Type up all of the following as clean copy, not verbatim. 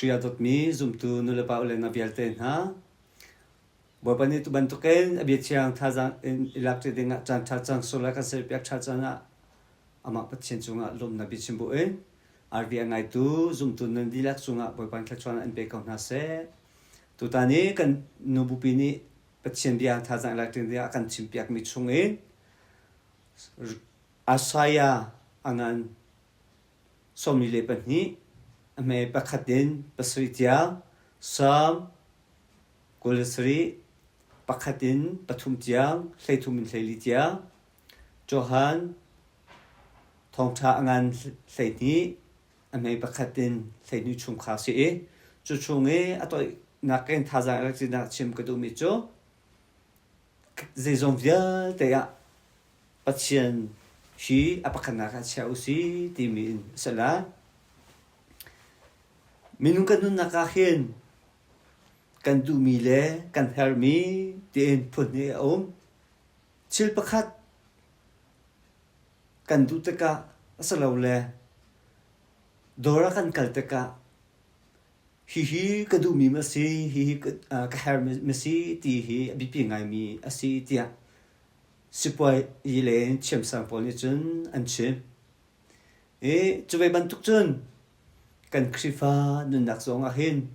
kriya.me zoom tu nulapa ulen na bialte ha bopani tu bantuken abichiang thazang electric dinga chan chang solar ka se pyak chana ama patchen chunga lom na bichimbu en arbi angai tu zoom tu nan dilak chunga bopan thachwana an pe kauna se tutani kan nubupini patchen bia thazang electric dia kan chimpyak mi chungin asaya angan somile pani ame pakhatin pasritia sam kulisri pakhatin pathumtiang hleithumin hleilitia johan thongtha angan hleini ame pakhatin hleini chungkha se chu chunge atoi naken thaza electrina chim kadumi cho zezonvia te ya patien shi apakana ka chausi timin sala minung kanun nakahin kan dumile kan hermi tin phunni chil pakhat kan dutaka asalawle dora kan kaltaka hi kadumi masi hi ka hermi masi ti hi bipingai mi asi tia sipoi yilen chemsang poni chun anchim chubai bantuk chun kan krifa nun nak zonga hin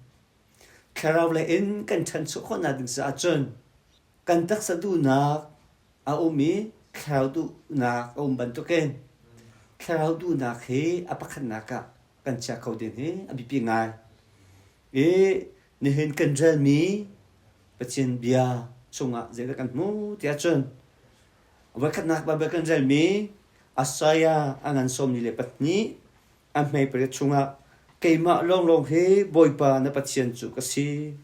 karawle in kan chan chu khona ding sa chun kan tak sa du nak a umi kraw du nak bantuken kraw du nak he apakhan naka kan cha khau din he abipi ngai ni hin kan jal mi pachin bia chunga zega kan mu tia chun wakat nak ba kan jal mi asaya angan som ni le patni am mai pre chunga keima long he boipa na pathian chu kasi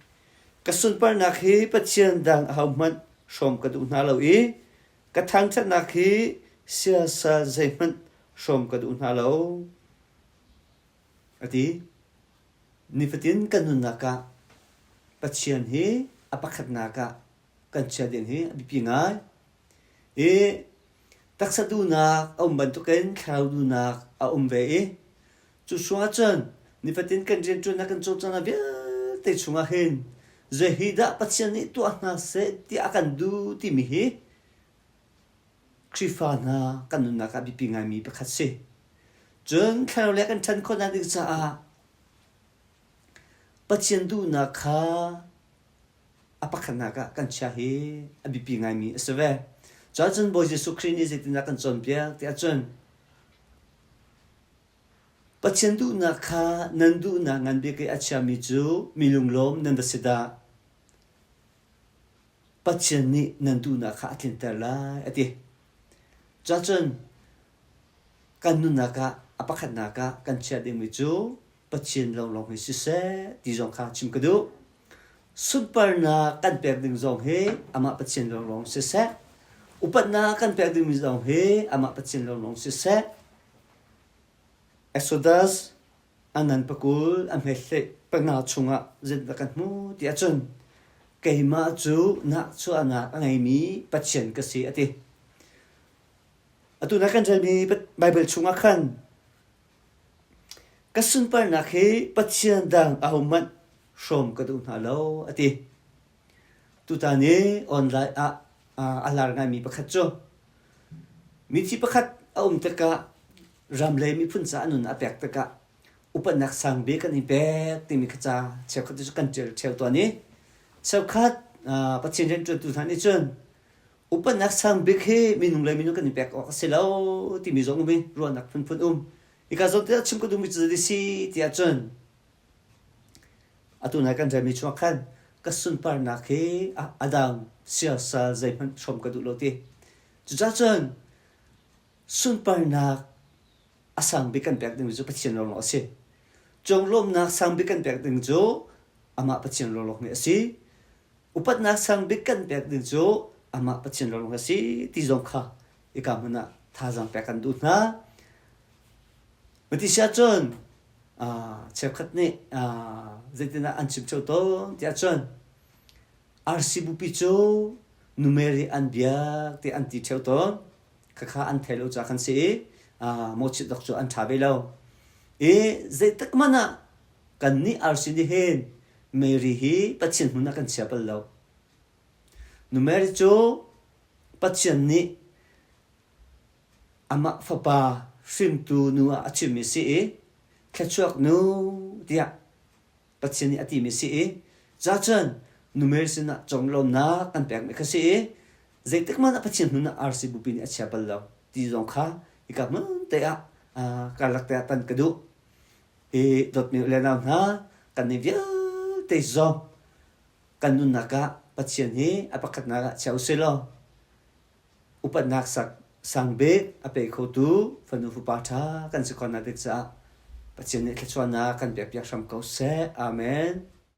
kasun par nak he pathian dang hauman som ka du na lo ka thang chat nak he sia sa zaiman som ka du na lo ati ni fatin kanun naka pathian he apakhat naka kan cha den he bipi ngai taksa du nak bantuken khau du nak ve chu suwa chen ni fatin kan jen chun na kan chau chana bia te chunga hen zehida pathian ni tu na se ti akan du ti mi hi krifana kanun naka bipi ngai mi pakhat se chen khau le kan chan khona dik cha pathian du na kha apakhan naka kan cha hi abipi ngai mi asave Jajan boy Jesu Christ is na kan chon pia ti achon pachendu na kha nandu na ngan be ke acha mi chu milunglom nan da sida pacheni nandu na kha atin tala ati jajan kanu na ka apakhat na ka kan cha ding mi chu pachen long hi se ti jong kha chim kadu super na kan pek ding jong he ama pachen long se upat na kan pek ding mi jong he ama pachen long se Exodus anan pakul am hele panga chunga zin da kan mu ti achun keima chu na chu ana angai mi pachen ka si ati atu na kan jami bible chunga khan kasun par na khe pachen dang ahuman som ka du na lo ati tu ta ne online alar ngai mi pakhat cho mi chi pakhat taka ramle mi phun cha anun apek taka upanak sang be kan ipek ti mi khacha chekhat chu kan chel to ni chekhat pachin ren tu thani chun upanak sang be khe minung le minu kan ipek o selo ti mi zong mi ro nak phun ika zo te chim ko du mi chi si ti a chun atu na kan jami chu khan kasun par na khe adam sia sa zaiman chom ka du lo ti chu cha chun sun par na asang bikan pek ding ju pathian lo se chong lom na sang bikan pek ding ju ama pathian lo ni si upat na sang bikan pek ding ju ama pathian lo si ti jong kha ikamana thajang pekan du na mati sha chon chekhat ni zetina anchip cho to tia chon rcbu pi cho numeri an bia ti anti cheu to kha an thelo cha khan si mochi dok cho an thabe lo zai tak mana kan ni arsini hen Mary hi pathian huna kan siapal lo numeri chu pathian ni ama fapa sim tu nu achimi si khachuak nu dia pathian ni ati mi si za chan numeri sina chonglo na kan pek me khasi zaitek man pathian huna arsi bupini achiapal lo ti zong kha ikam te a kalak te tan kadu dot mi le na na kan ni via te zo kan nun naka pathian hi apakat na chau selo upat nak sak sangbe ape khotu fanu fu patha kan sikona de cha pathian ni khachwana kan pek pek sam ko se amen